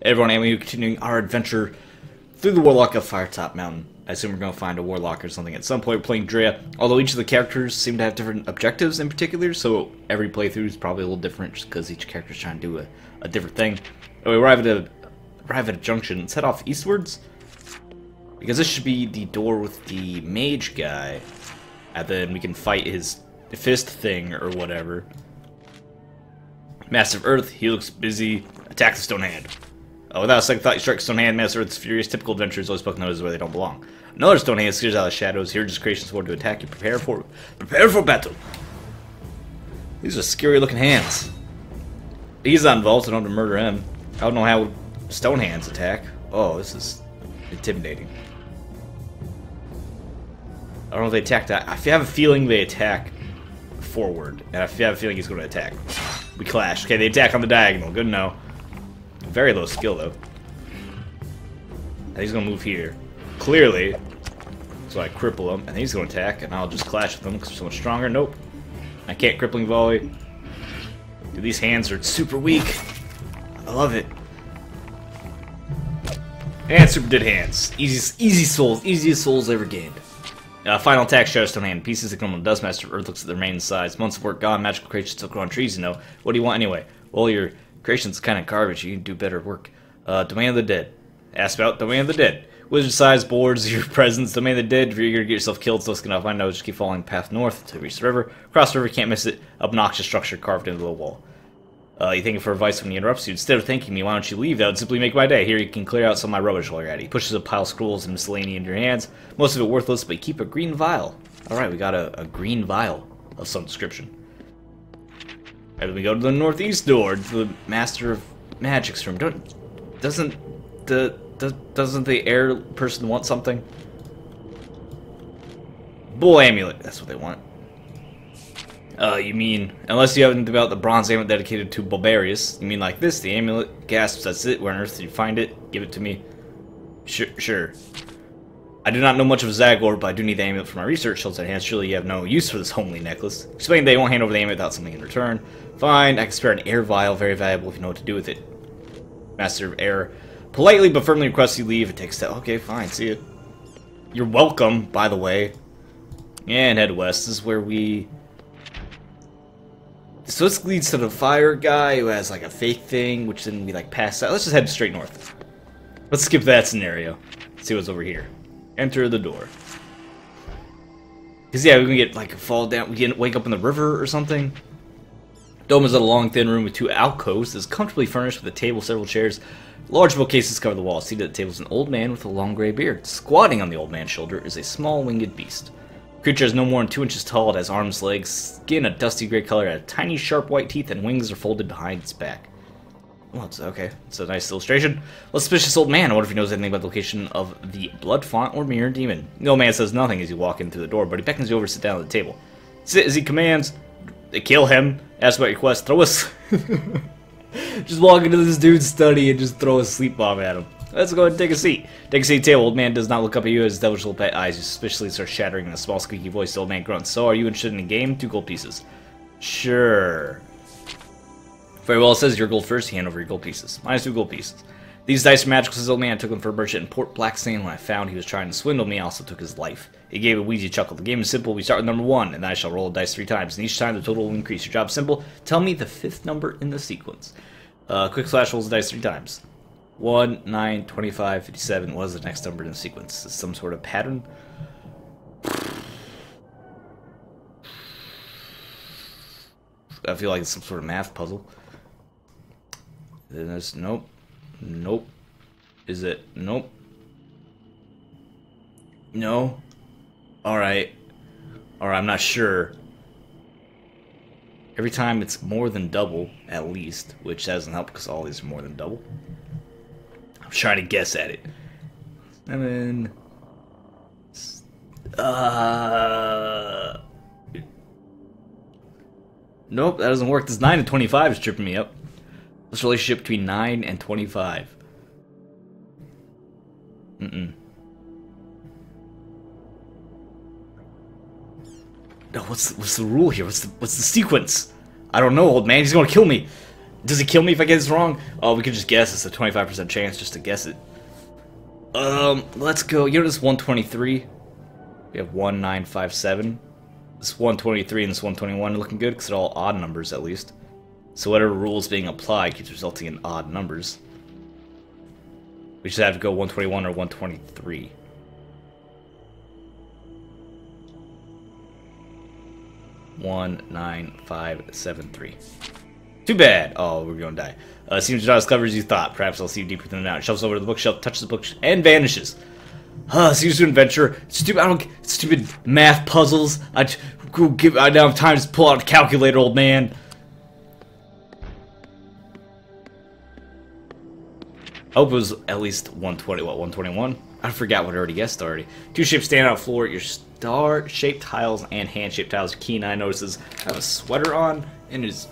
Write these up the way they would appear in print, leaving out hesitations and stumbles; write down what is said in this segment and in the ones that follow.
Everyone, and we're continuing our adventure through the Warlock of Firetop Mountain. I assume we're going to find a Warlock or something at some point. We're playing Drea, although each of the characters seem to have different objectives in particular, so every playthrough is probably a little different just because each character is trying to do a different thing. And we arrive at a junction. Let's head off eastwards, because this should be the door with the mage guy, and then we can fight his fist thing or whatever. Master of Earth, he looks busy. Attack the stone hand. Without a second thought, you strike stone hand. Master of Earth's furious. Typical adventurers always poke noses where they don't belong. Another stone hand scares out of the shadows. Here, just creations forward to attack you. Prepare for battle. These are scary looking hands. He's not involved, so I don't have to murder him. I don't know how stone hands attack. Oh, this is intimidating. I don't know if they attack that. I have a feeling they attack forward, and I have a feeling he's going to attack. We clash. Okay, they attack on the diagonal. Good to know. Very low skill, though. And he's going to move here. Clearly. So I cripple him, and then he's going to attack, and I'll just clash with him because we're so much stronger. Nope. I can't crippling volley. Dude, these hands are super weak. I love it. And super dead hands. Easy souls. Easiest souls ever gained. Final attack, Shadowstone Hand. Pieces that come on the Dust. Master of Earth looks at the remaining size. Months of work gone. Magical creations still grow on trees, you know. What do you want anyway? Well, your creation's kind of garbage. You can do better work. Domain of the Dead. Ask about Domain of the Dead. Wizard-sized boards, your presence. Domain of the Dead. If you're going to get yourself killed, so it's going to find out. Just keep following the path north to reach the river. Cross the river, can't miss it. Obnoxious structure carved into the wall. You thank him for advice when he interrupts you. Instead of thanking me, why don't you leave? That would simply make my day. Here, you can clear out some of my rubbish while you're at it. He pushes a pile of scrolls and miscellany into your hands. Most of it worthless, but you keep a green vial. Alright, we got a green vial of some description. Alright, then we go to the northeast door, to the Master of Magic's room. Doesn't the air person want something? Bull amulet, that's what they want. You mean, unless you haven't developed the bronze amulet dedicated to Bulbarius, you mean like this, the amulet, gasps, that's it, where on earth did you find it? Give it to me. Sure. I do not know much of Zagor, but I do need the amulet for my research, holds that hand. Surely you have no use for this homely necklace. Explain they won't hand over the amulet without something in return. Fine, I can spare an air vial, very valuable if you know what to do with it. Master of Air politely but firmly requests you leave. It takes that. Okay, fine, see you. You're welcome, by the way. And head west. This is where we... So this leads to the fire guy who has like a fake thing, which then we like pass out. Let's just head straight north. Let's skip that scenario. See what's over here. Enter the door. Cause yeah, we can get like a fall down. We can wake up in the river or something. Dome is a long, thin room with two alcoves. It's comfortably furnished with a table, several chairs. Large bookcases cover the walls. Seated at the table is an old man with a long gray beard. Squatting on the old man's shoulder is a small winged beast. The creature is no more than 2 inches tall. It has arms, legs, skin a dusty gray color, it has tiny, sharp white teeth, and wings are folded behind its back. Well, it's okay. It's a nice illustration. Well, suspicious old man. I wonder if he knows anything about the location of the blood font or mirror demon. The old man says nothing as you walk in through the door, but he beckons you over to sit down at the table. Sit as he commands. They kill him. Ask about your quest. Throw us. Just walk into this dude's study and just throw a sleep bomb at him. Let's go ahead and take a seat. Take a seat at the table. Old man does not look up at you as his devilish little pet eyes suspiciously start shattering in a small squeaky voice. The old man grunts. So, are you interested in a game? 2 gold pieces. Sure. Very well, it says your gold first. You hand over your gold pieces. Minus 2 gold pieces. These dice are magical, says the old man. I took them for a merchant in Port Blacksand. When I found he was trying to swindle me, I also took his life. He gave a wheezy chuckle. The game is simple. We start with number 1, and I shall roll a dice 3 times. And each time the total will increase. Your job's simple. Tell me the 5th number in the sequence. Quick Slash rolls the dice 3 times. 1, 9, 25, 57. What is the next number in the sequence? Is some sort of pattern? I feel like it's some sort of math puzzle. Then there's nope. Nope. Is it? Nope. No. Alright. Alright, I'm not sure. Every time it's more than double, at least, which doesn't help because all these are more than double. I'm trying to guess at it. And then... Nope, that doesn't work. This 9 and 25 is tripping me up. This relationship between 9 and 25. No, what's the rule here? What's the sequence? I don't know, old man. He's gonna kill me. Does it kill me if I get this wrong? Oh, we could just guess. It's a 25% chance just to guess it. Let's go. You know this 123? We have 1957. This 123 and this 121 are looking good because they're all odd numbers at least. So whatever rule is being applied keeps resulting in odd numbers. We just have to go 121 or 123. One, 9, 5, 7, 3. Too bad. Oh, we're gonna die. Seems not as clever as you thought. Perhaps I'll see you deeper than that. Shelves over to the bookshelf, touches the book, and vanishes. Seems to adventure. Stupid math puzzles. I don't have time to pull out a calculator, old man. I hope it was at least 120. What, 121? I forgot what I already guessed already. Two shapes stand out floor. Your star-shaped tiles and hand-shaped tiles. Keen eye notices. I have a sweater on and it is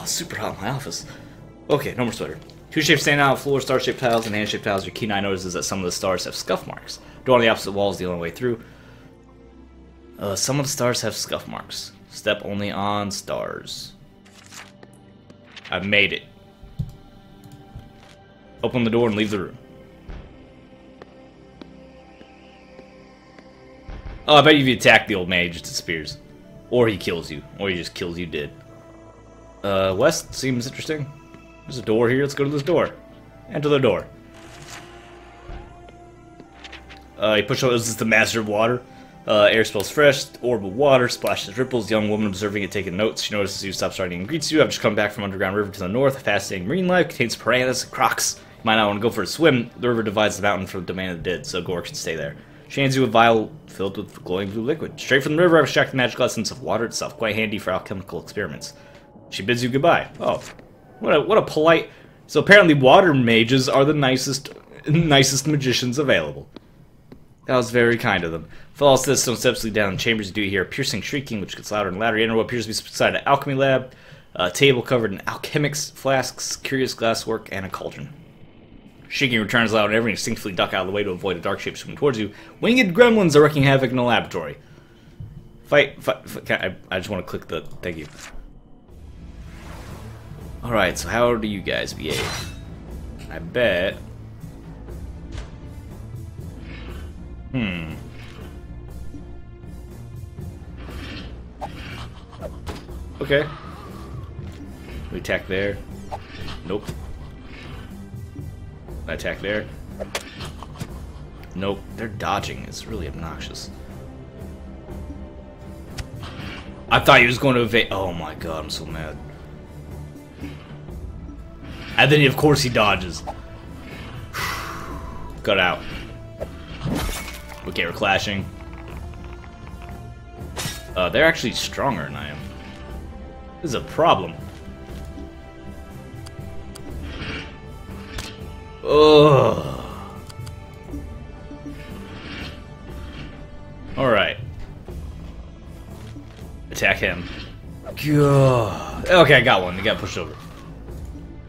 super hot in my office. Okay, no more sweater. Two shapes stand out floor. Star-shaped tiles and hand-shaped tiles. Your keen eye notices that some of the stars have scuff marks. Door on the opposite wall is the only way through. Some of the stars have scuff marks. Step only on stars. I've made it. Open the door and leave the room. Oh, I bet if you attack the old man, he just disappears. Or he kills you. Or he just kills you dead. West seems interesting. There's a door here. Let's go to this door. Enter the door. You push on. This is the master of water. Air smells fresh. Orb of water. Splashes ripples. Young woman observing it, taking notes. She notices you, stops writing, and greets you. I've just come back from underground river to the north. A fascinating marine life. Contains piranhas and crocs. You might not want to go for a swim. The river divides the mountain from the domain of the dead, so Gore can stay there. She hands you a vial filled with glowing blue liquid. Straight from the river, I've extracted the magical essence of water itself. Quite handy for alchemical experiments. She bids you goodbye. Oh, what a polite... So apparently water mages are the nicest magicians available. That was very kind of them. Follows this, some steps lead down the chambers. You do hear a piercing shrieking, which gets louder and louder. You enter what appears to be inside an alchemy lab. A table covered in alchemics, flasks, curious glasswork, and a cauldron. Shrieking returns loud and everyone instinctively duck out of the way to avoid a dark shape swimming towards you. Winged gremlins are wreaking havoc in the laboratory. Fight. I just want to click the... Thank you. Alright, so how do you guys behave? I bet... Okay. We attack there. Nope. I attack there. Nope. They're dodging. It's really obnoxious. I thought he was going to evade. Oh my god, I'm so mad. And then, of course, he dodges. Got out. Okay, we're clashing. They're actually stronger than I am. This is a problem. Ugh. Alright. Attack him. God. Okay, I got one. He got pushed over.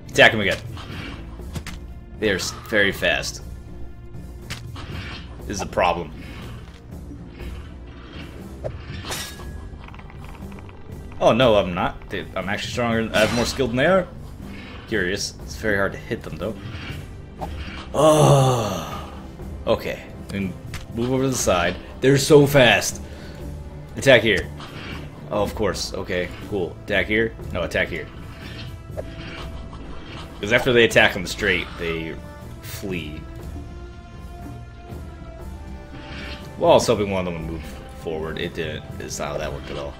Attack him again. They're very fast. This is a problem. Oh no, I'm not. I'm actually stronger. I have more skill than they are. Curious. It's very hard to hit them though. Oh. Okay. And move over to the side. They're so fast. Attack here. Oh, of course. Okay, cool. Attack here. No, attack here. Because after they attack them straight, they flee. Well, I was hoping one of them would move forward. It didn't. It's not how that worked at all.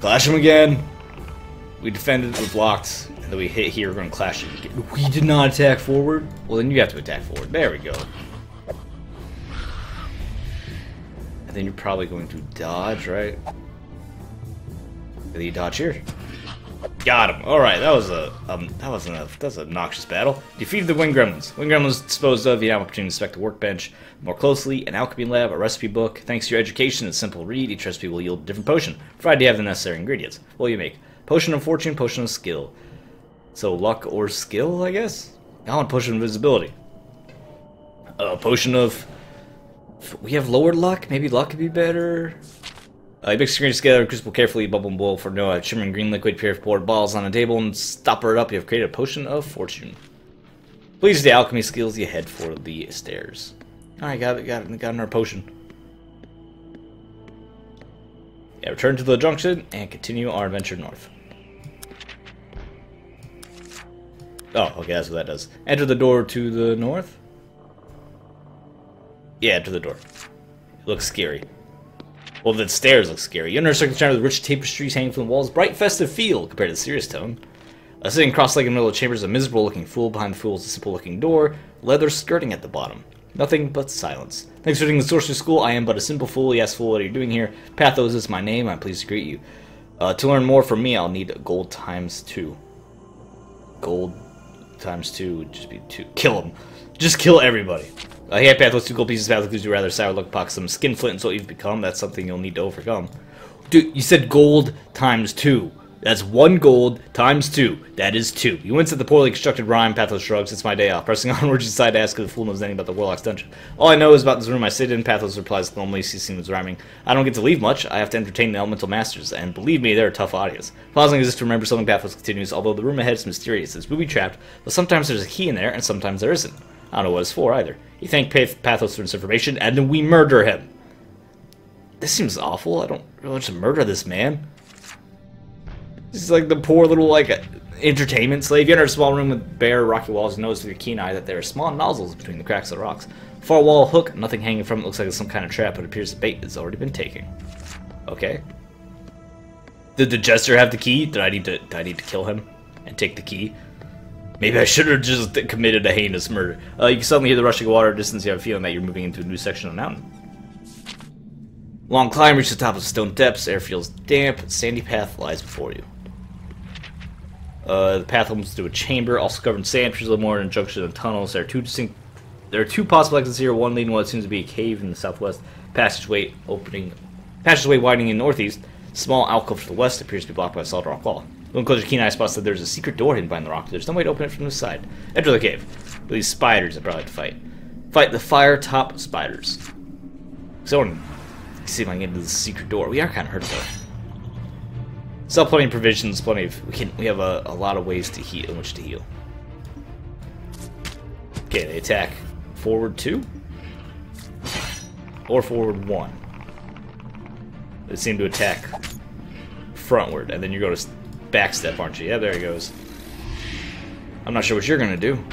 Clash them again. We defended, we blocked, and then we hit here, we're going to clash it again. We did not attack forward? Well, then you have to attack forward. There we go. And then you're probably going to dodge, right? And then you dodge here. Got him. All right, that was a noxious battle. Defeated the Winged Gremlins. Winged Gremlins disposed of. You have an opportunity to inspect the workbench more closely. An alchemy lab, a recipe book. Thanks to your education and simple read, each recipe will yield a different potion, provided you have the necessary ingredients. What will you make? Potion of fortune, potion of skill. So luck or skill, I guess. I want potion of invisibility. Potion of. We have lower luck. Maybe luck could be better. You mix the ingredients together, crucible carefully, bubble and boil for no shimmering green liquid, pour balls on a table, and stopper it up. You have created a potion of fortune. Please use the alchemy skills, you head for the stairs. Alright, got another potion. Yeah, return to the junction and continue our adventure north. Oh, okay, that's what that does. Enter the door to the north? Yeah, enter the door. It looks scary. Well, the stairs look scary. You enter a circular chamber with rich tapestries hanging from the walls, bright festive feel compared to the serious tone. Sitting cross-legged in the middle of the chamber is a miserable-looking fool. Behind the fool is a simple-looking door, leather skirting at the bottom. Nothing but silence. Thanks for visiting the sorcery school. I am but a simple fool. Yes, fool, what are you doing here? Pathos is my name. I'm pleased to greet you. To learn more from me, I'll need gold times 2. Gold times 2 would just be 2. Kill him. Just kill everybody. Hey, Pathos, 2 gold pieces. Pathos gives you rather sour look, pox some skin flint, and so you've become. That's something you'll need to overcome. Dude, you said gold times 2. That's 1 gold times 2. That is 2. You wince at the poorly constructed rhyme. Pathos shrugs. It's my day off. Pressing onwards, you decide to ask if the fool knows anything about the Warlock's dungeon. All I know is about this room I sit in. Pathos replies calmly, ceasing his rhyming. I don't get to leave much. I have to entertain the elemental masters, and believe me, they're a tough audience. Pausing as if to remember something, Pathos continues. Although the room ahead is mysterious, it's booby-trapped, but sometimes there's a key in there, and sometimes there isn't. I don't know what it's for either. You thank Pathos for this information, and then we murder him. This seems awful. I don't really want to murder this man. This is like the poor little, like, entertainment slave. You enter a small room with bare, rocky walls and notice with your keen eye that there are small nozzles between the cracks of the rocks. Far wall hook, nothing hanging from it. Looks like it's some kind of trap, but it appears the bait has already been taken. Okay. Did the jester have the key? Did I need to kill him and take the key? Maybe I should have just committed a heinous murder. You can suddenly hear the rushing of water at a distance. You have a feeling that you're moving into a new section of the mountain. Long climb reaches the top of stone depths. Air feels damp. Sandy path lies before you. The path opens to a chamber, also covered in sand. There's a little more in a junction of tunnels. There are 2 possible exits here. One leading to what seems to be a cave in the southwest. Passageway widening in the northeast. Small alcove to the west appears to be blocked by a solid rock wall. Looking closer, keen eye spots that there's a secret door hidden behind the rock. There's no way to open it from this side. Enter the cave. With these spiders I probably have to fight. Fight the Firetop spiders. So I want to see if I can get into the secret door. We are kind of hurt though. Still plenty of provisions, plenty of we have a lot of ways to heal, in which to heal. Okay, they attack forward 2 or forward 1. They seem to attack frontward, and then you're going to backstep, aren't you? Yeah, there he goes. I'm not sure what you're gonna do.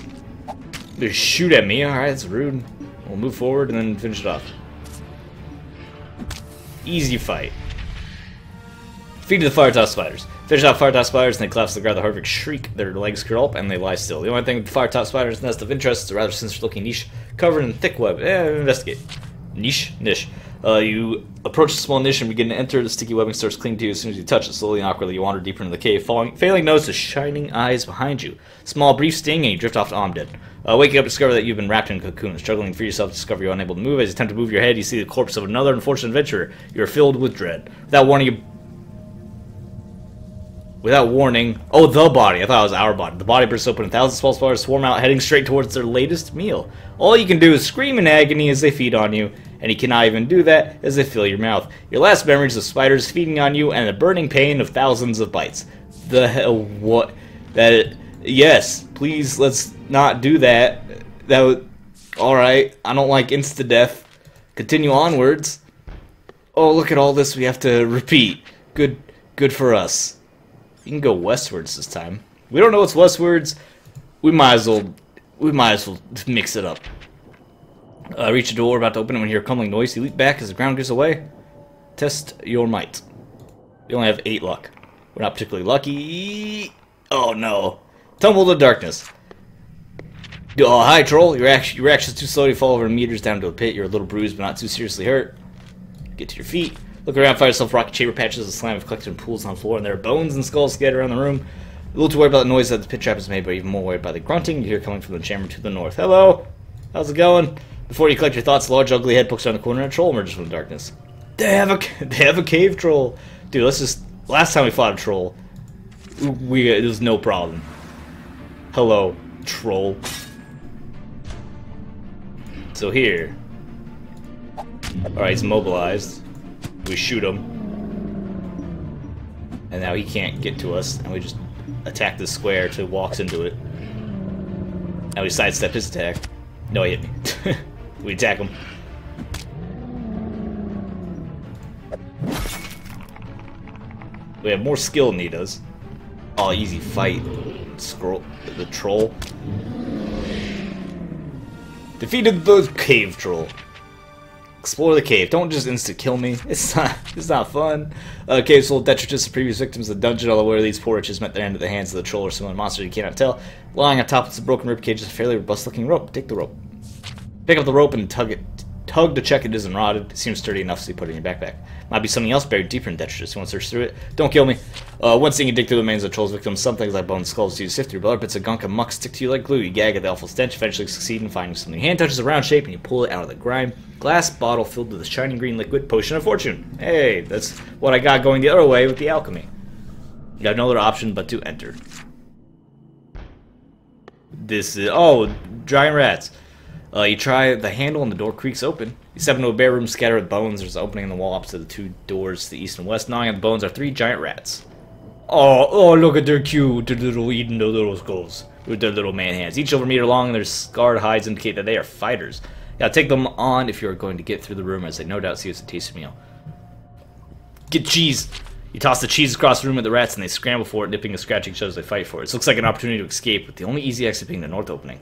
Just shoot at me. All right, that's rude. We'll move forward and then finish it off. Easy fight. Feed to the Firetop spiders. Finish off Firetop spiders, and they collapse to the ground. The horrific shriek. Their legs curl up, and they lie still. The only thing with the Firetop spiders' nest of interest is a rather sinister-looking niche covered in thick web. Investigate. Niche. You approach the small niche and begin to enter. The sticky webbing starts clinging to you as soon as you touch it. Slowly and awkwardly, you wander deeper into the cave, failing to notice the shining eyes behind you. Small, brief sting, and you drift off to Omden. Waking up, discover that you've been wrapped in a cocoon. Struggling to free yourself, discover you're unable to move. As you attempt to move your head, you see the corpse of another unfortunate adventurer. You are filled with dread. Without warning, oh, the body. I thought it was our body. The body bursts open and thousands of small spiders swarm out, heading straight towards their latest meal. All you can do is scream in agony as they feed on you, and you cannot even do that as they fill your mouth. Your last memories of spiders feeding on you and the burning pain of thousands of bites. The hell, what? Yes, please, let's not do that. That would, alright, I don't like insta-death. Continue onwards. Oh, look at all this we have to repeat. Good for us. You can go westwards this time. We don't know what's westwards. We might as well mix it up. Reach the door, about to open it when you hear a crumbling noise. You leap back as the ground gives away. Test your might. You only have 8 luck. We're not particularly lucky. Oh no. Tumble to darkness. Oh, hi, troll. Your action's too slow to fall over meters down to a pit. You're a little bruised, but not too seriously hurt. Get to your feet. Look around, find yourself rocky chamber patches of slime have collected in pools on the floor, and there are bones and skulls scattered around the room. A little too worried about the noise that the pit trap has made, but even more worried by the grunting you hear coming from the chamber to the north. Hello! How's it going? Before you collect your thoughts, a large ugly head pokes around the corner and a troll emerges from the darkness. They have a cave troll. Dude, let's just... Last time we fought a troll, it was no problem. Hello, troll. So here... Alright, he's mobilized. We shoot him. And now he can't get to us, and we just attack this square until he walks into it. Now we sidestep his attack. No, he hit me. We attack him. We have more skill than he does. Oh, easy fight. Scroll the troll. Defeated the cave troll. Explore the cave. Don't just insta-kill me. It's not fun. Cave's full of detritus of previous victims of the dungeon, although where these poor witches met their end at the hands of the troll or similar monster you cannot tell. Lying on top of the broken rib cage is a fairly robust-looking rope. Take the rope. Pick up the rope and tug it. Tug to check it isn't rotted. It seems sturdy enough so you put it in your backpack. Might be something else buried deeper in detritus. You want to search through it? Don't kill me. Once you can dig through the remains of the troll's victims, some things like bones, skulls, you sift through, but other bits of gunk and muck stick to you like glue. You gag at the awful stench, eventually succeed in finding something. Your hand touches a round shape and you pull it out of the grime. Glass bottle filled with a shining green liquid, potion of fortune. Hey, that's what I got going the other way with the alchemy. You got no other option but to enter. This is... oh, giant rats. You try the handle and the door creaks open. You step into a bare room scattered with bones. There's an opening in the wall opposite the two doors to the east and west. Gnawing at the bones are 3 giant rats. Oh, look at their cute, their little eating their little skulls with their little man hands. Each over a meter long, and their scarred hides indicate that they are fighters. Yeah, take them on if you are going to get through the room, as they no doubt see it's a tasty meal. Get cheese! You toss the cheese across the room at the rats, and they scramble for it, nipping and scratching each other as they fight for it. This looks like an opportunity to escape, with the only easy exit being the north opening.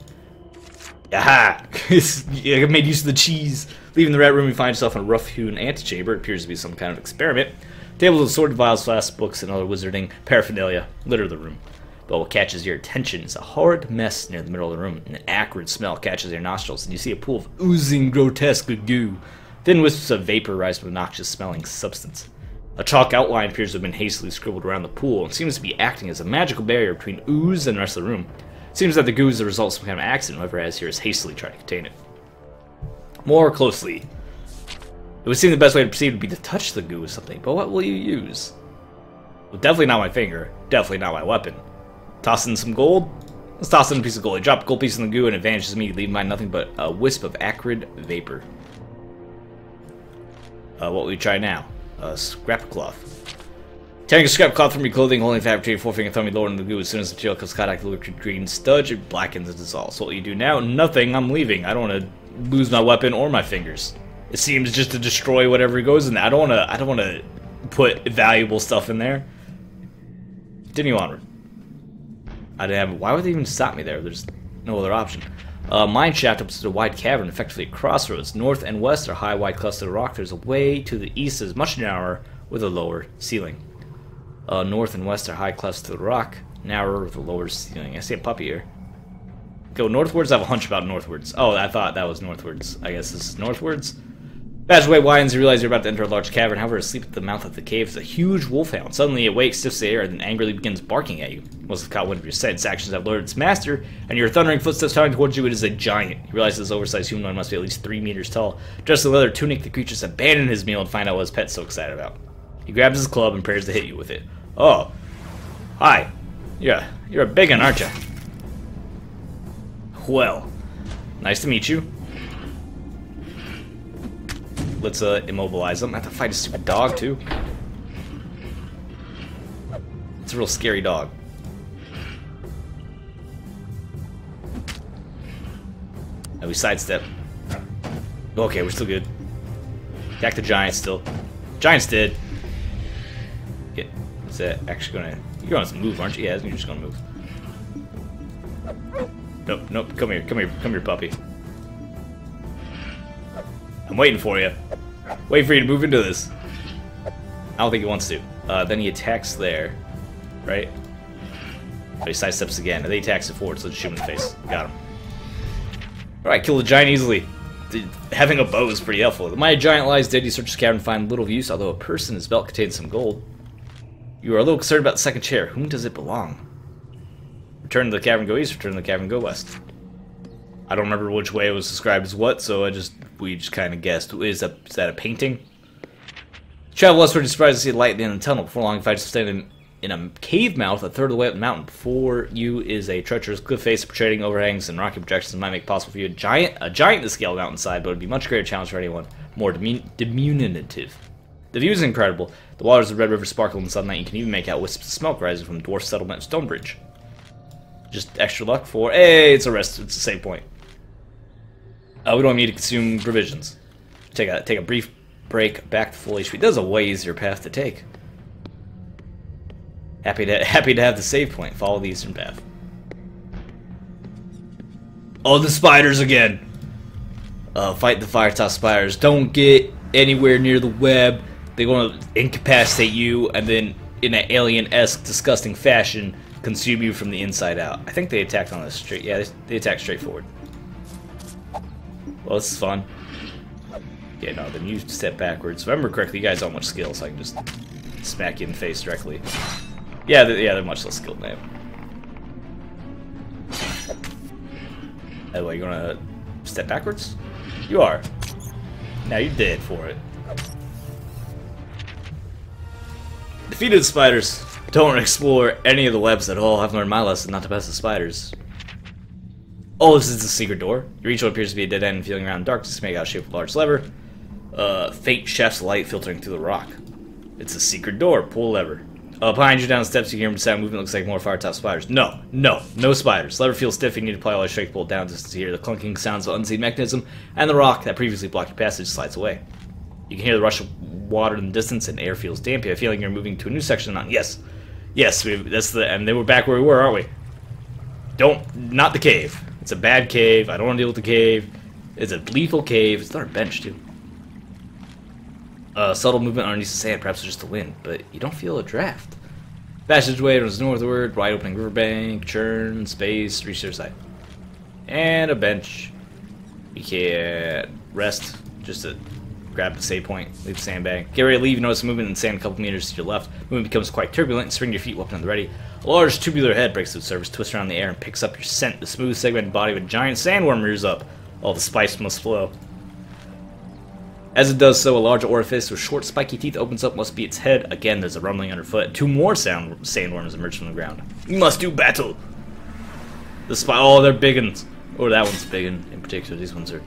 Aha! I made use of the cheese. Leaving the rat room, you find yourself in a rough-hewn antechamber. It appears to be some kind of experiment. Tables of assorted vials, flasks, books, and other wizarding paraphernalia litter the room. But what catches your attention is a horrid mess near the middle of the room. An acrid smell catches your nostrils, and you see a pool of oozing, grotesque goo. Thin wisps of vapor rise from a noxious-smelling substance. A chalk outline appears to have been hastily scribbled around the pool and seems to be acting as a magical barrier between ooze and the rest of the room. It seems that the goo is the result of some kind of accident. Whoever has here is hastily trying to contain it. More closely. It would seem the best way to proceed would be to touch the goo with something, but what will you use? Well, definitely not my finger. Definitely not my weapon. Toss in some gold? Let's toss in a piece of gold. I drop a gold piece in the goo and it vanishes immediately, leaving behind nothing but a wisp of acrid vapor. What will we try now? Scrap cloth. Tearing a scrap cloth from your clothing, holding fabric between your forefinger and thumb, you lower in the goo. As soon as the material comes in contact with the green studge, it blackens and dissolves. So what will you do now? Nothing. I'm leaving. I don't want to lose my weapon or my fingers. It seems just to destroy whatever goes in there. I don't want to put valuable stuff in there. Continue onward. I didn't have. Why would they even stop me there? There's no other option. Mine shaft up to a wide cavern, effectively a crossroads. North and west are high, wide clusters of rock. There's a way to the east that is much narrower with a lower ceiling. North and west are high clusters of rock, narrower with a lower ceiling. I see a puppy here. Go northwards. I have a hunch about northwards. Oh, I thought that was northwards. I guess this is northwards. As the way widens, you realize you're about to enter a large cavern. However, asleep at the mouth of the cave is a huge wolfhound. Suddenly, it wakes, sniffs the air, and then angrily begins barking at you. You must have caught wind of your scent. Its actions have lured its master, and your thundering footsteps coming towards you. It is a giant. You realize this oversized humanoid must be at least 3 meters tall. Dressed in a leather tunic, the creature's abandoned his meal and find out what his pet's so excited about. He grabs his club and prepares to hit you with it. Oh, hi. Yeah, you're a big one, aren't you? Well, nice to meet you. Let's immobilize them. I have to fight a stupid dog too. It's a real scary dog. And we sidestep. Okay, we're still good. Attack the giant still. Giant's dead. Yeah, is that actually gonna? You're going to move, aren't you? Yeah, you're just gonna move. Nope, nope. Come here, puppy. I'm waiting for you. Wait for you to move into this. I don't think he wants to. Then he attacks there, right? But he sidesteps again, and then he attacks it forward, so just shoot him in the face. Got him. Alright, kill the giant easily. Having a bow is pretty helpful. The mighty giant lies dead. You search his cavern and find little of use, although a purse in his belt contains some gold. You are a little concerned about the second chair. Whom does it belong? Return to the cavern, go east. Return to the cavern, go west. I don't remember which way it was described as what, so we just kind of guessed. Is that a painting? Travel westward, you're surprised to see light at the end of the tunnel. Before long, you find yourself standing in a cave mouth a third of the way up the mountain. Before you is a treacherous cliff face, portraying overhangs and rocky projections that might make it possible for you a giant to scale the mountainside, but it would be a much greater challenge for anyone more diminutive. The view is incredible. The waters of the Red River sparkle in the sunlight. You can even make out wisps of smoke rising from the dwarf settlement of Stonebridge. Just extra luck for... Hey, it's a rest. It's a save point. We don't need to consume provisions. Take a brief break back to full HP. There's a way easier path to take. Happy to have the save point. Follow the eastern path. Oh, the spiders again. Fight the Firetop spiders. Don't get anywhere near the web. They want to incapacitate you and then, in an alien-esque, disgusting fashion, consume you from the inside out. I think they attacked on this straight. Yeah, they attacked straight forward. Well, this is fun. Yeah, no, then you step backwards. If I remember correctly, you guys don't have much skill, so I can just smack you in the face directly. Yeah, they're much less skilled than I am. Anyway, you're gonna step backwards? You are. Now you're dead for it. Defeated the spiders. Don't explore any of the webs at all. I've learned my lesson not to pass the spiders. Oh, this is the secret door. You reach what appears to be a dead end, feeling around in darkness to make out a shape of a large lever. Faint chef's light filtering through the rock. It's a secret door. Pull a lever. Behind you down the steps, you hear sound movement. Looks like more Firetop spiders. No spiders. Lever feels stiff. You need to apply all your strength. Pull it down just to hear the clunking sounds of an unseen mechanism, and the rock that previously blocked your passage slides away. You can hear the rush of water in the distance, and air feels damp. You have a feeling you're moving to a new section. Yes, and then we're back where we were, aren't we? Not the cave. It's a bad cave. I don't want to deal with the cave. It's a lethal cave. It's not a bench, too. Subtle movement underneath the sand, perhaps it's just the wind, but you don't feel a draft. Passageway runs northward, wide opening riverbank, churn, space, reach the other side. And a bench. You can rest, just to grab the save point, leave the sandbag. Get ready to leave, you notice movement in the sand a couple meters to your left. Movement becomes quite turbulent, and spring your feet, weapon on the ready. A large tubular head breaks through the surface, twists around the air, and picks up your scent. The smooth, segmented body of a giant sandworm rears up. All the spice must flow. As it does so, a large orifice with short, spiky teeth opens up. Must be its head. Again, there's a rumbling underfoot. Two more sandworms emerge from the ground. You must do battle. Oh, they're big ones. Or that one's big in particular. These ones are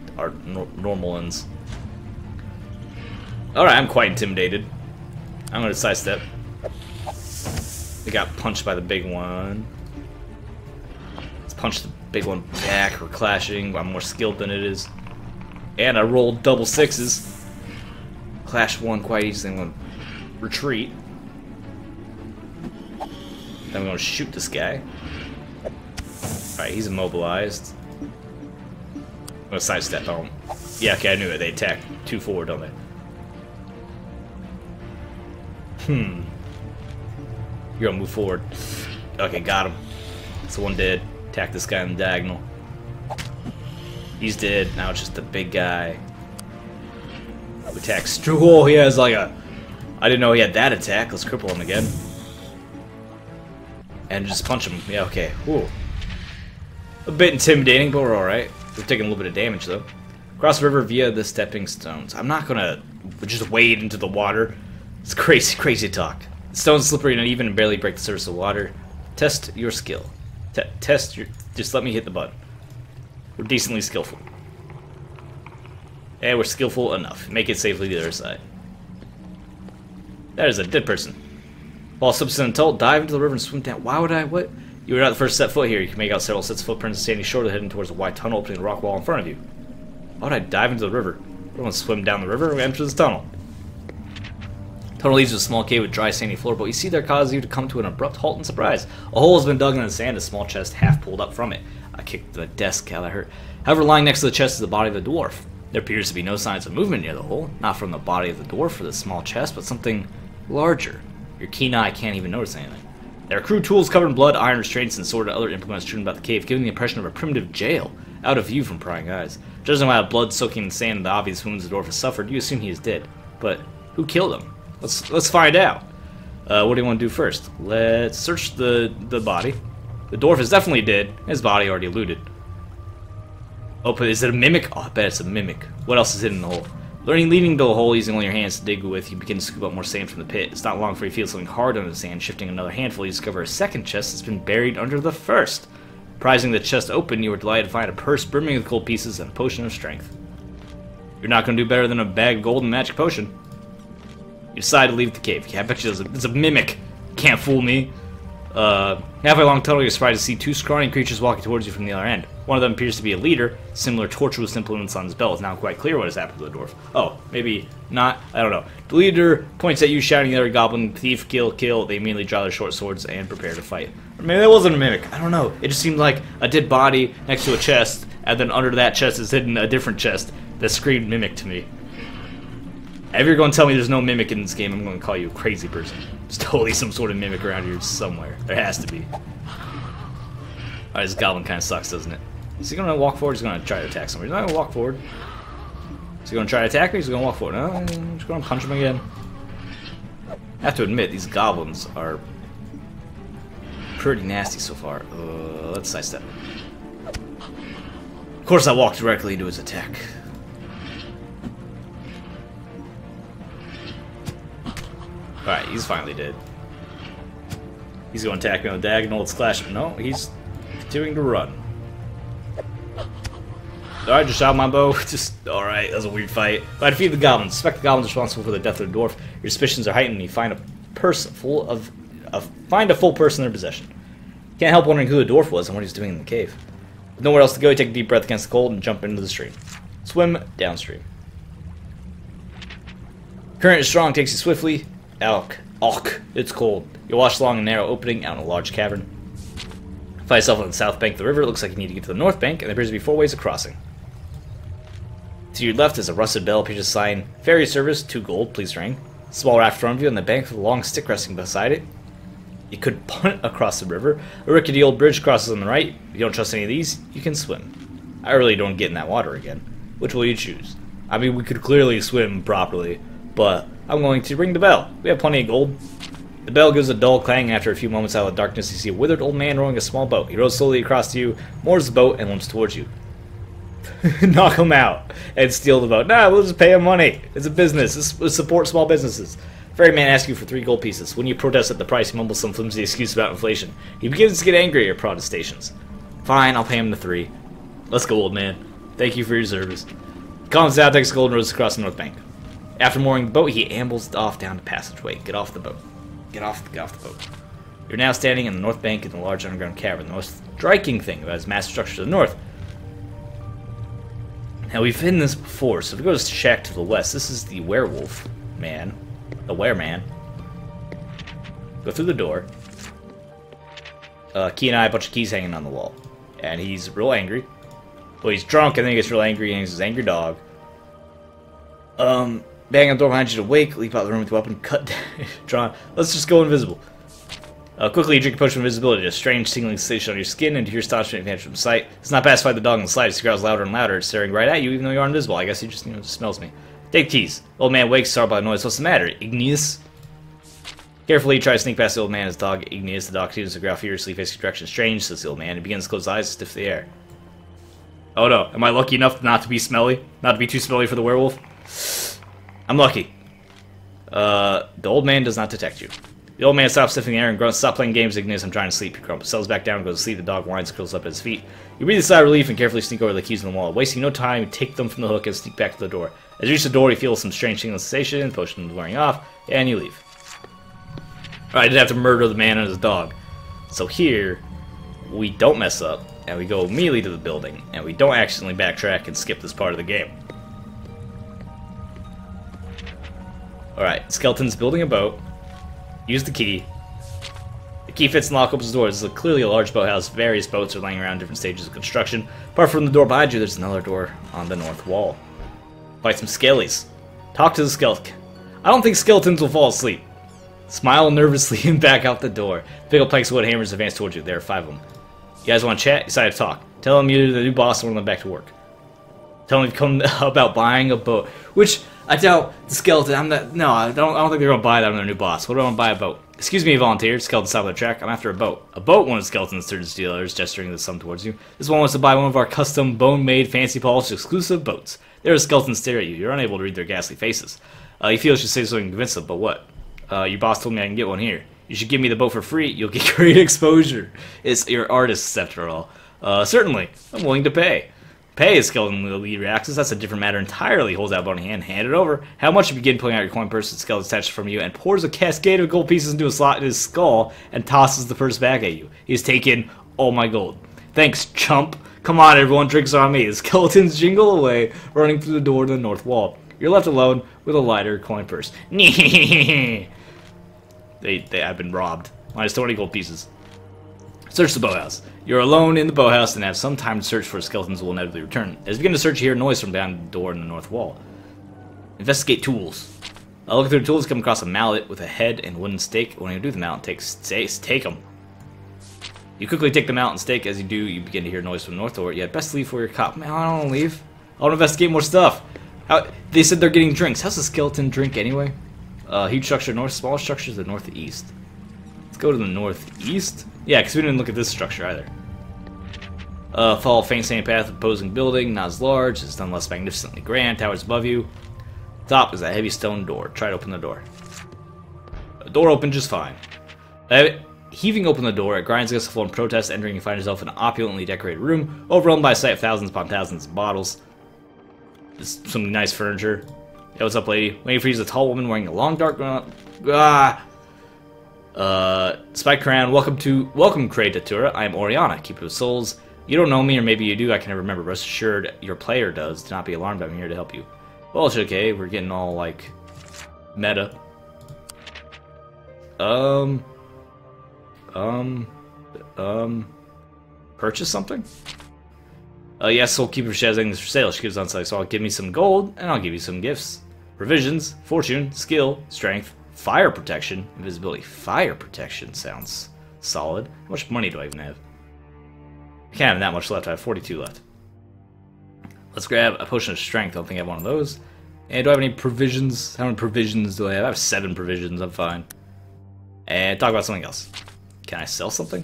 normal ones. Alright, I'm quite intimidated. I'm gonna sidestep. They got punched by the big one. Let's punch the big one back. We're clashing. I'm more skilled than it is. And I rolled double sixes. Clash one quite easily. I'm going to retreat. Then I'm going to shoot this guy. Alright, he's immobilized. I'm going to sidestep on him. Yeah, okay, I knew it. They attack 2 forward, don't they? You're going to move forward. Okay, got him. So one dead. Attack this guy in the diagonal. He's dead. Now it's just the big guy. Attacks. Oh, he has like a... I didn't know he had that attack. Let's cripple him again. And just punch him. Yeah, okay. Whew. A bit intimidating, but we're alright. We're taking a little bit of damage, though. Cross the river via the stepping stones. I'm not gonna just wade into the water. It's crazy, crazy talk. The stones slippery and uneven and barely break the surface of the water. Test your skill. Test your... Just let me hit the button. We're decently skillful. And we're skillful enough. Make it safely to the other side. That is a dead person. While subsistent adult, dive into the river and swim down. Why would I? What? You were not the first to set foot here. You can make out several sets of footprints standing short of heading towards a wide tunnel opening the rock wall in front of you. Why would I dive into the river? I don't want to swim down the river or enter this tunnel. Tunnel leads to a small cave with dry sandy floor, but you see there causes you to come to an abrupt halt in surprise. A hole has been dug in the sand, a small chest half pulled up from it. I kicked the desk, how that hurt. However, lying next to the chest is the body of a dwarf. There appears to be no signs of movement near the hole, not from the body of the dwarf or the small chest, but something larger. Your keen eye can't even notice anything. There are crude tools covered in blood, iron restraints, and assorted other implements strewn about the cave, giving the impression of a primitive jail, out of view from prying eyes. Judging by the blood soaking in the sand and the obvious wounds the dwarf has suffered, you assume he is dead. But who killed him? Let's find out. What do you want to do first? Let's search the body. The dwarf is definitely dead. His body already looted. Oh, but is it a mimic? Oh, I bet it's a mimic. What else is hidden in the hole? Leading to the hole, using only your hands to dig with, you begin to scoop up more sand from the pit. It's not long before you feel something hard under the sand. Shifting another handful, you discover a second chest that's been buried under the first. Prizing the chest open, you were delighted to find a purse brimming with gold pieces and a potion of strength. You're not going to do better than a bag of gold and magic potion. You decide to leave the cave. Yeah, I bet you it's a mimic. Can't fool me. Halfway along the tunnel, you're surprised to see two scrawny creatures walking towards you from the other end. One of them appears to be a leader. Similar tortuous implements on his belt. It's now quite clear what has happened to the dwarf. Oh, maybe not. I don't know. The leader points at you, shouting the other goblin, thief, kill, kill. They immediately draw their short swords and prepare to fight. Or maybe that wasn't a mimic. I don't know. It just seemed like a dead body next to a chest, and then under that chest is hidden a different chest that screamed mimic to me. If you're going to tell me there's no mimic in this game, I'm going to call you a crazy person. There's totally some sort of mimic around here somewhere. There has to be. Alright, this goblin kind of sucks, doesn't it? Is he going to walk forward or is he going to try to attack somebody? He's not going to walk forward. Is he going to try to attack me or is he going to walk forward? No, I'm just going to punch him again. I have to admit, these goblins are pretty nasty so far. Let's sidestep. Of course, I walked directly into his attack. Alright, he's finally dead. He's going to attack me on the diagonal. Let's clash him. No, he's continuing to run. Alright, just shot my bow. Alright, that was a weird fight. If I defeat the goblins, suspect the goblins responsible for the death of the dwarf. Your suspicions are heightened and you find a full person in their possession. Can't help wondering who the dwarf was and what he was doing in the cave. With nowhere else to go, you take a deep breath against the cold and jump into the stream. Swim downstream. Current is strong, takes you swiftly. Alk, it's cold. You wash along a narrow opening out in a large cavern. Find yourself on the south bank of the river. It looks like you need to get to the north bank, and there appears to be 4 ways of crossing. To your left is a rusted bell, appears to sign ferry service, 2 gold, please ring. Small raft in front of you on the bank with a long stick resting beside it. You could punt across the river. A rickety old bridge crosses on the right. If you don't trust any of these, you can swim. I really don't get in that water again. Which will you choose? I mean, we could clearly swim properly, but I'm going to ring the bell. We have plenty of gold. The bell gives a dull clang. After a few moments out of the darkness, you see a withered old man rowing a small boat. He rows slowly across to you, moors the boat, and limps towards you. Knock him out and steal the boat. Nah, we'll just pay him money. It's a business. We'll support small businesses. Ferryman asks you for 3 gold pieces. When you protest at the price, he mumbles some flimsy excuse about inflation. He begins to get angry at your protestations. Fine, I'll pay him the 3. Let's go, old man. Thank you for your service. He calms down, takes gold, and rows across the north bank. After mooring the boat, he ambles off down the passageway. Get off the boat. Get off the boat. You're now standing in the north bank in the large underground cavern. The most striking thing about his massive structure to the north. Now, we've hidden this before, so if we go to the shack to the west, this is the werewolf man. The wereman. Go through the door. Key and I, a bunch of keys hanging on the wall. And he's real angry. Well, he's drunk, and then he gets real angry, and he's his angry dog. Bang on the door behind you to wake, leap out of the room with the weapon, cut, drawn. Let's just go invisible. Quickly, you drink a potion of invisibility, a strange tingling sensation on your skin, and to your astonishment, you vanish from sight. It's not pacified the dog in the slightest. He growls louder and louder, staring right at you, even though you are invisible. I guess he just, just smells me. Take keys. Old man wakes, startled by the noise. What's the matter, Igneous? Carefully, you try to sneak past the old man and his dog, Igneous. The dog continues to growl furiously, facing direction strange, says the old man. He begins to close his eyes and sniff the air. Oh no, am I lucky enough not to be smelly? Not to be too smelly for the werewolf? I'm lucky. The old man does not detect you. The old man stops sniffing the air and grunts, "Stop playing games, Igneous, I'm trying to sleep." He grumbles, settles back down, and goes to sleep. The dog whines and curls up at his feet. You breathe a sigh of relief and carefully sneak over the keys on the wall. Wasting no time, you take them from the hook and sneak back to the door. As you reach the door, you feel some strange tingling sensation, the potion is wearing off, and you leave. Alright, I did have to murder the man and his dog. So here, we don't mess up, and we go immediately to the building, and we don't accidentally backtrack and skip this part of the game. Alright, skeleton's building a boat. Use the key. The key fits and lock opens the door. This is clearly a large boathouse. Various boats are laying around in different stages of construction. Apart from the door behind you, there's another door on the north wall. Fight some skellies. Talk to the skeleton. I don't think skeletons will fall asleep. Smile nervously and back out the door. Pick up planks of wood, hammers advance towards you. There are 5 of them. You guys want to chat? Decide to talk. Tell them you're the new boss and want them back to work. Tell them you've come about buying a boat. Which, I doubt the skeleton, I don't think they're going to buy that on their new boss. What do I want to buy a boat? Excuse me, volunteer. Skeleton, stop at the track. I'm after a boat. A boat? One of the skeletons turns to dealers, gesturing the sum towards you. This one wants to buy one of our custom, bone-made, fancy polished, exclusive boats. There are skeletons stare at you. You're unable to read their ghastly faces. You feel you should say something to convince them, but what? Your boss told me I can get one here. You should give me the boat for free. You'll get great exposure. It's your artists, after all. Certainly. I'm willing to pay. Pay, skeleton lead reacts. That's a different matter entirely. Holds out bony hand. Hand it over. How much? You begin pulling out your coin purse. The skeleton snatches from you and pours a cascade of gold pieces into a slot in his skull and tosses the purse back at you. He's taken all my gold. Thanks, chump. Come on, everyone. Drinks are on me. The skeletons jingle away, running through the door to the north wall. You're left alone with a lighter coin purse. I've been robbed. Minus 20 gold pieces. Search the boathouse. You're alone in the boathouse and have some time to search for skeletons will inevitably return. As you begin to search, you hear noise from behind the door in the north wall. Investigate tools. Looking through the tools, come across a mallet with a head and wooden stake. When you do the mallet, take them. You quickly take them out and stake. As you do, you begin to hear noise from the north door. You had best leave for your cop. Man, I don't want to leave. I want to investigate more stuff. They said they're getting drinks. How's the skeleton drink anyway? Huge structure north, small structures the northeast. Let's go to the northeast. Yeah, because we didn't look at this structure either. Follow faint sand path, opposing building, not as large, it's done less magnificently grand, towers above you. Top is a heavy stone door. Try to open the door. The door opened just fine. Heaving open the door, it grinds against the floor in protest, entering you find yourself in an opulently decorated room, overwhelmed by a sight of thousands upon thousands of bottles. There's some nice furniture. Hey, what's up, lady? Waiting for you is a tall woman wearing a long dark Spike Crown, welcome, Creatura. I am Oriana, Keeper of Souls. You don't know me, or maybe you do, I can never remember. Rest assured, your player does. Do not be alarmed, I'm here to help you. Well, it's okay, we're getting all, like, meta. Purchase something? Yes, Soul Keeper she has things for sale. She gives on sale, so I'll give me some gold, and I'll give you some gifts. Provisions, fortune, skill, strength, fire protection, invisibility. Fire protection sounds solid. How much money do I even have? I can't have that much left. I have 42 left. Let's grab a potion of strength. I don't think I have one of those. And do I have any provisions? How many provisions do I have? I have 7 provisions. I'm fine. And talk about something else. Can I sell something?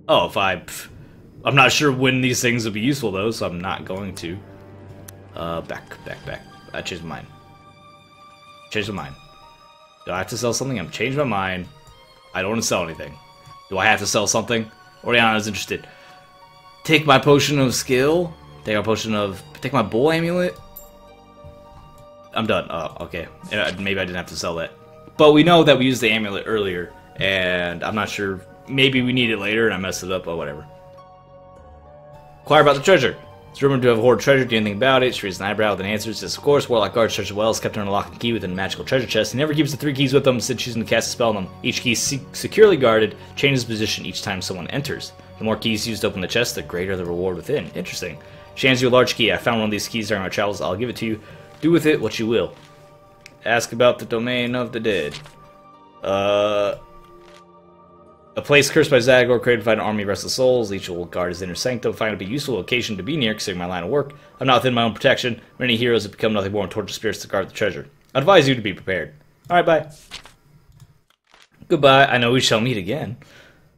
Oh, I'm not sure when these things will be useful though, so I'm not going to. Back. I changed my mind. Changed my mind. Do I have to sell something? I'm changing my mind. I don't want to sell anything. Do I have to sell something? Oriana's interested. Take my potion of skill. Take my bull amulet. I'm done. Oh, okay. Maybe I didn't have to sell that. But we know that we used the amulet earlier, and I'm not sure. Maybe we need it later and I messed it up, or whatever. Inquire about the treasure. It's rumored to have hoarded treasure. Do anything about it? She raises an eyebrow with an answer. Says, of course, Warlock guards treasure wells kept under lock and key within a magical treasure chest. He never keeps the 3 keys with him since choosing to cast a spell on them. Each key is securely guarded, changes position each time someone enters. The more keys used to open the chest, the greater the reward within. Interesting. She hands you a large key. I found one of these keys during our travels. I'll give it to you. Do with it what you will. Ask about the domain of the dead. A place cursed by Zagor, created to find an army of restless souls. Each will guard his inner sanctum. Find it to be a useful location to be near, considering my line of work. I'm not within my own protection. Many heroes have become nothing more than tortured spirits to guard the treasure. I advise you to be prepared. Alright, bye. Goodbye. I know we shall meet again.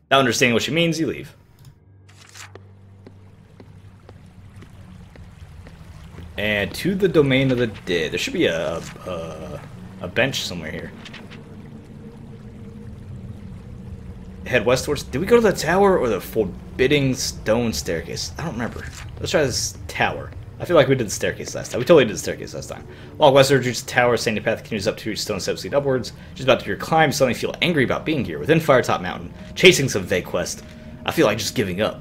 Not understanding what she means, you leave. And to the domain of the dead. There should be a bench somewhere here. Head westwards. Did we go to the tower or the forbidding stone staircase? I don't remember. Let's try this tower. I feel like we did the staircase last time. We totally did the staircase last time. Walk westwards, reach the tower. Sandy path continues up to reach stone steps lead upwards. Just about to your climb, suddenly feel angry about being here within Firetop Mountain, chasing some vague quest. I feel like just giving up.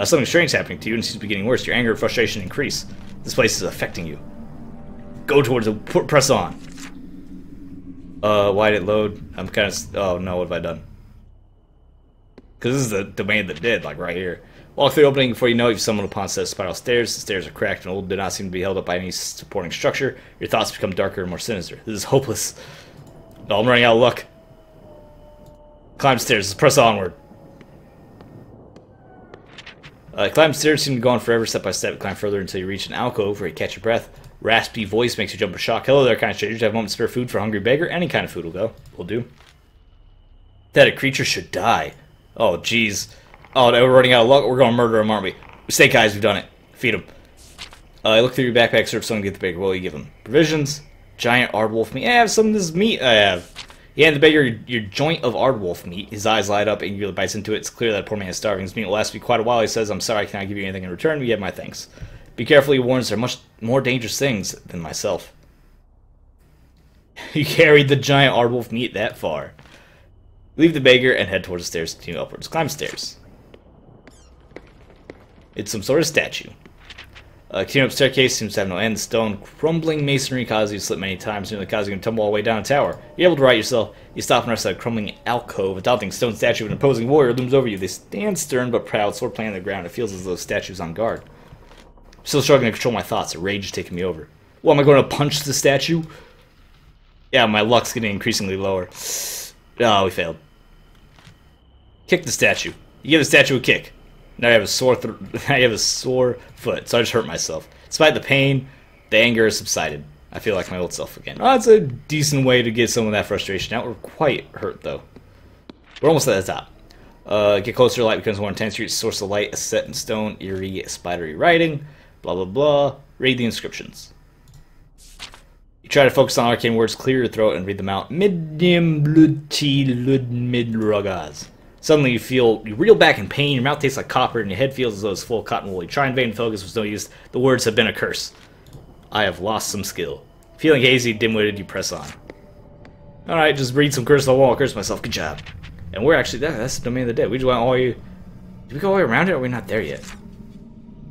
Something strange happening to you, and it seems to be getting worse. Your anger and frustration increase. This place is affecting you. Go towards the press on. Why did it load? I'm kind of. Oh no, what have I done? Because this is the domain of the dead, like right here. Walk through the opening before you know you've stumbled upon a set of spiral stairs. The stairs are cracked and old, do not seem to be held up by any supporting structure. Your thoughts become darker and more sinister. This is hopeless. No, I'm running out of luck. Climb stairs, press onward. Climb stairs seem to go on forever, step by step. Climb further until you reach an alcove where you catch your breath. Raspy voice makes you jump in shock. Hello there, kind of strangers. Do you have a moment to spare food for a hungry beggar? Any kind of food will go. Will do. That a creature should die. Oh, jeez. Oh, we're running out of luck. We're going to murder him, aren't we? Snake eyes, we've done it. Feed him. I look through your backpack, search for someone to get the beggar. What will you give him? Provisions. Giant aardwolf meat. I have some of this meat I have. You hand the beggar your joint of aardwolf meat. His eyes light up and he really bites into it. It's clear that poor man is starving. His meat will last me quite a while. He says, I'm sorry, I cannot give you anything in return. You have my thanks. Be careful, he warns, there are much more dangerous things than myself. You carried the giant Aardwolf meat that far. Leave the beggar and head towards the stairs, continue upwards. Climb stairs. It's some sort of statue. Continue up staircase, seems to have no end. Stone, crumbling masonry causes you to slip many times, nearly causing you to tumble all the way down a tower. You're able to right yourself. You stop and rest at a crumbling alcove. A daunting stone statue of an opposing warrior looms over you. They stand stern but proud, sword planted on the ground. It feels as though the statue's on guard. I'm still struggling to control my thoughts. A rage is taking me over. What, am I going to punch the statue? Yeah, my luck's getting increasingly lower. Oh, we failed. Kick the statue. You give the statue a kick. Now I have a sore foot, so I just hurt myself. Despite the pain, the anger has subsided. I feel like my old self again. Oh, it's a decent way to get some of that frustration out. We're quite hurt, though. We're almost at the top. Get closer, light becomes more intense. Your source of light is set in stone, eerie, spidery writing, blah, blah, blah. Read the inscriptions. You try to focus on arcane words, clear your throat, and read them out. Midim bluti lud midrogaz. Suddenly you reel back in pain, your mouth tastes like copper, and your head feels as though it's full of cotton wool. You try in vain to focus, with no use. The words have been a curse. I have lost some skill. Feeling hazy, dim-witted, you press on. Alright, just read some curse on the wall, curse myself, good job. And we're actually, that's the domain of the dead. We just went all the way, did we go all the way around it, or are we not there yet?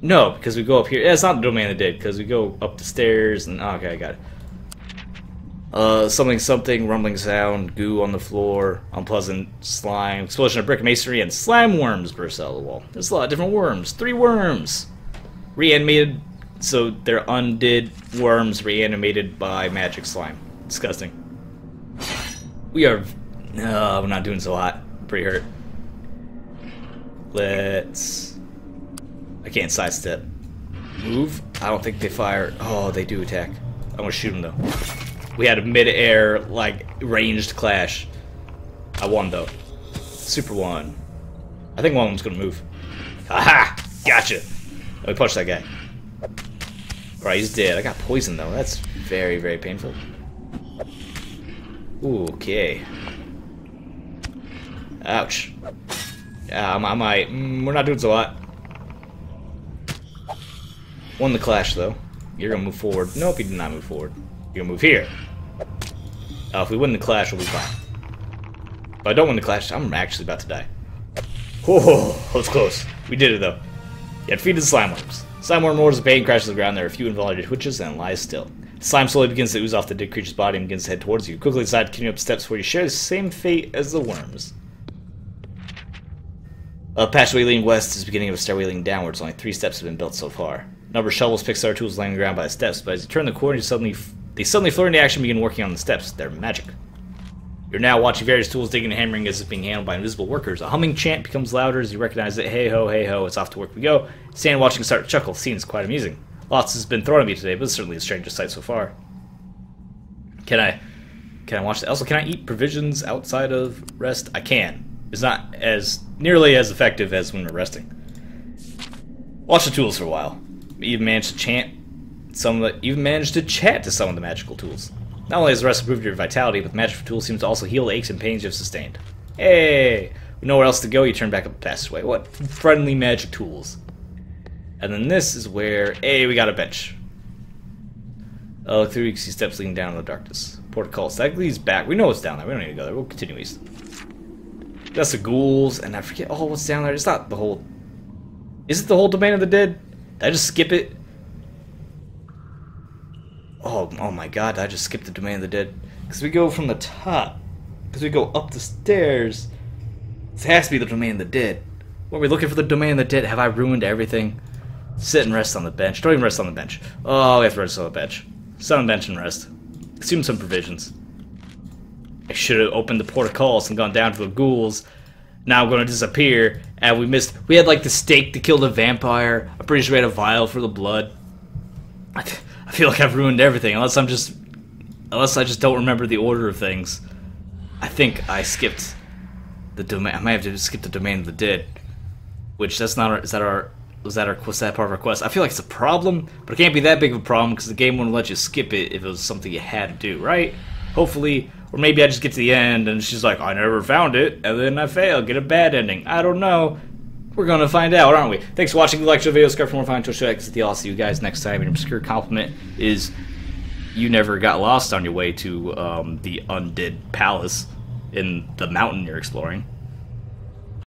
No, because we go up here. Yeah, it's not the domain of the dead, because we go up the stairs, and, okay, I got it. Something, rumbling sound, goo on the floor, unpleasant slime, explosion of brick masonry, and slime worms burst out of the wall. There's a lot of different worms. 3 worms! Reanimated, so they're undead worms reanimated by magic slime. Disgusting. We're not doing so hot. Pretty hurt. I can't sidestep. Move? I don't think they fire. Oh, they do attack. I'm gonna shoot them, though. We had a mid-air, like, ranged clash. I won, though. Super won. I think one of them's gonna move. Aha! Gotcha! Let me punch that guy. Alright, he's dead. I got poison, though. That's very, very painful. Ooh, okay. Ouch. Yeah, we're not doing so hot. Won the clash, though. You're gonna move forward. Nope, you did not move forward. You're gonna move here. If we win the clash, we'll be fine. If I don't win the clash, I'm actually about to die. Whoa, that was close. We did it, though. You had defeated the slime worms. Slime worm roars of pain, crashes to the ground. There are a few involuntary twitches, and lies still. The slime slowly begins to ooze off the dead creature's body and begins to head towards you. Quickly decide to continue up steps where you share the same fate as the worms. A passageway leading west is the beginning of a stairway leading downwards. Only 3 steps have been built so far. A number of shovels, picks, other tools laying on the ground by the steps, but as you turn the corner, they suddenly flare into action and begin working on the steps. They're magic. You're now watching various tools digging and hammering as it's being handled by invisible workers. A humming chant becomes louder as you recognize it. Hey ho, it's off to work we go. Stand and watching start to chuckle. The scene is quite amusing. Lots has been thrown at me today, but it's certainly the strangest sight so far. Can I watch that? Also, can I eat provisions outside of rest? I can. It's not as nearly as effective as when we're resting. Watch the tools for a while. Even managed to chat to some of the magical tools. Not only has the rest improved your vitality, but the magical tool seems to also heal the aches and pains you have sustained. Hey! With nowhere else to go, you turn back up the passageway. What friendly magic tools. And then this is where, hey, we got a bench. Look through, you can see steps leading down in the darkness. Portal so that leads back. We know what's down there. We don't need to go there. We'll continue east. That's the ghouls, and I forget, what's down there? It's not the whole... Is it the whole domain of the dead? Did I just skip it? Oh my god, I just skipped the domain of the dead. Because we go from the top. Because we go up the stairs. This has to be the domain of the dead. When we're looking for the domain of the dead, have I ruined everything? Sit and rest on the bench. Don't even rest on the bench. Oh, we have to rest on the bench. Sit on the bench and rest. Consume some provisions. I should have opened the portcullis and gone down to the ghouls. Now I'm going to disappear. And we had like the stake to kill the vampire. I'm pretty sure we had a vial for the blood. I feel like I've ruined everything, unless I just don't remember the order of things. I think I skipped the domain. I might have to skip the domain of the dead, which was that part of our quest? I feel like it's a problem, but it can't be that big of a problem because the game wouldn't let you skip it if it was something you had to do, right? Hopefully, or maybe I just get to the end and she's like, I never found it, and then I fail, get a bad ending. I don't know. We're going to find out, aren't we? Thanks for watching. Like the video, subscribe for more fun. I'll see you guys next time. An obscure compliment is you never got lost on your way to the undead palace in the mountain you're exploring.